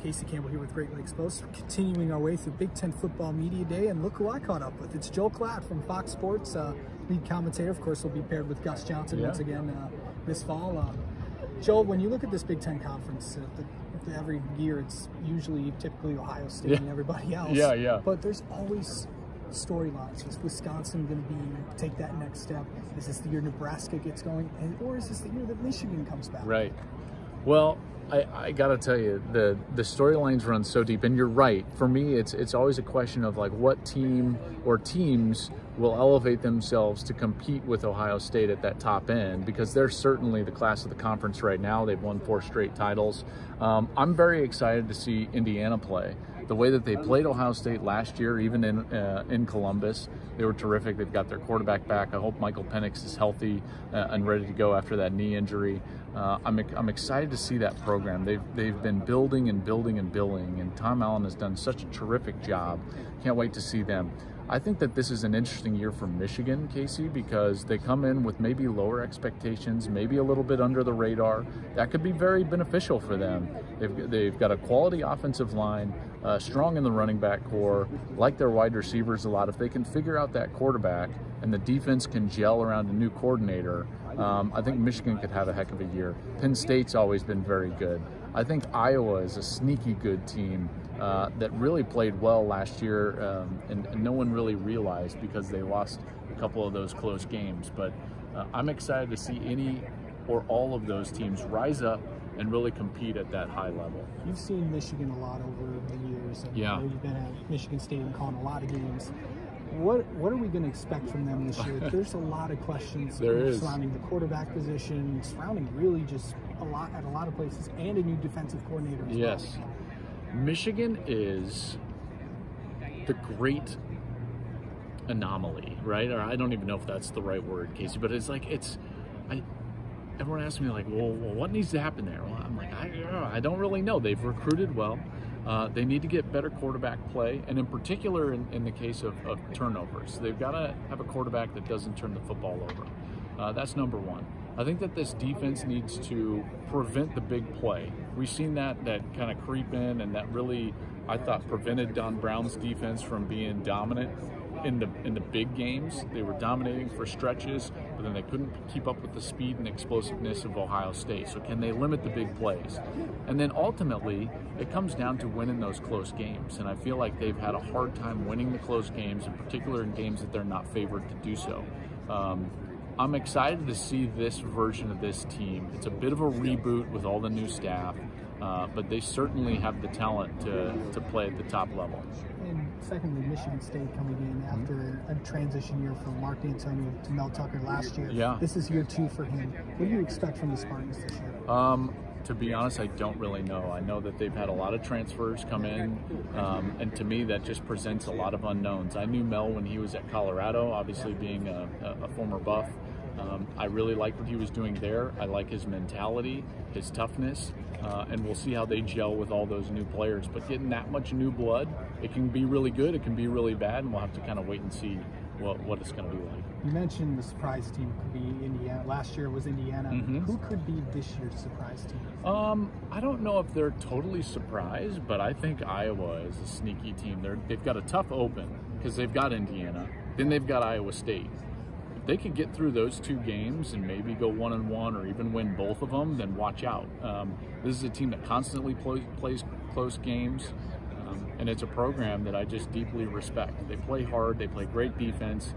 Casey Campbell here with Great Lakes Post, continuing our way through Big Ten Football Media Day, and look who I caught up with. It's Joel Klatt from Fox Sports, lead commentator. Of course, will be paired with Gus Johnson once again this fall. Joel, when you look at this Big Ten Conference, every year it's typically Ohio State and everybody else. But there's always storylines. Is Wisconsin going to take that next step? Is this the year Nebraska gets going, or is this the year that Michigan comes back? Right. Well, I gotta tell you, the storylines run so deep, and you're right. For me, it's always a question of like what team or teams will elevate themselves to compete with Ohio State at that top end, because they're certainly the class of the conference right now. They've won 4 straight titles. I'm very excited to see Indiana play. The way that they played Ohio State last year, even in Columbus, they were terrific. They've got their quarterback back. I hope Michael Penix is healthy and ready to go after that knee injury. I'm excited to see that program. They've been building and building and building, and Tom Allen has done such a terrific job. Can't wait to see them. I think that this is an interesting year for Michigan, Casey, because they come in with maybe lower expectations, maybe a little bit under the radar. That could be very beneficial for them. They've got a quality offensive line, strong in the running back core, like their wide receivers a lot. If they can figure out that quarterback and the defense can gel around a new coordinator, I think Michigan could have a heck of a year. Penn State's always been very good. I think Iowa is a sneaky good team that really played well last year, and no one really realized because they lost a couple of those close games. But I'm excited to see any or all of those teams rise up and really compete at that high level. You've seen Michigan a lot over the years, and you've been at Michigan State and calling a lot of games. What are we going to expect from them this year? There's a lot of questions surrounding the quarterback position, surrounding really just a lot of places, and a new defensive coordinator as well. Michigan is the great anomaly, right? Or I don't even know if that's the right word, Casey, but it's like everyone asks me like, well, what needs to happen there? Well, I'm like, I don't really know. They've recruited well. They need to get better quarterback play, and in particular in the case of turnovers. They've got to have a quarterback that doesn't turn the football over. That's number one. I think that this defense needs to prevent the big play. We've seen that kind of creep in, and that really, I thought, prevented Don Brown's defense from being dominant in the big games. They were dominating for stretches, but then they couldn't keep up with the speed and explosiveness of Ohio State. So can they limit the big plays? And then ultimately, it comes down to winning those close games. And I feel like they've had a hard time winning the close games, in particular in games that they're not favored to do so. I'm excited to see this version of this team. It's a bit of a reboot with all the new staff, but they certainly have the talent to play at the top level. And secondly, Michigan State coming in after a transition year from Mark D'Antonio to Mel Tucker last year. This is year 2 for him. What do you expect from the Spartans this year? To be honest, I don't really know. I know that they've had a lot of transfers come in, and to me that just presents a lot of unknowns. I knew Mel when he was at Colorado, obviously being a former Buff. I really like what he was doing there. I like his mentality, his toughness, and we'll see how they gel with all those new players. But getting that much new blood, it can be really good, it can be really bad, and we'll have to kind of wait and see what it's going to be like. You mentioned the surprise team could be Indiana. Last year was Indiana. Who could be this year's surprise team? I don't know if they're totally surprised, but I think Iowa is a sneaky team. They've got a tough open because they've got Indiana, then they've got Iowa State. If they could get through those 2 games and maybe go 1-1 or even win both of them, then watch out. This is a team that constantly plays close games, and it's a program that I just deeply respect. They play hard, they play great defense.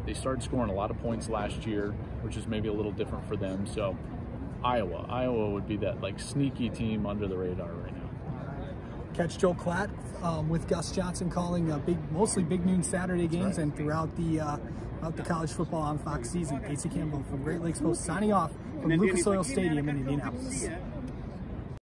They started scoring a lot of points last year, which is maybe a little different for them. So Iowa would be that like sneaky team under the radar right now. Catch Joel Klatt with Gus Johnson calling mostly Big Noon Saturday games and throughout the college football on Fox season. Casey Campbell from Great Lakes Post signing off from Lucas Oil Stadium in Indianapolis.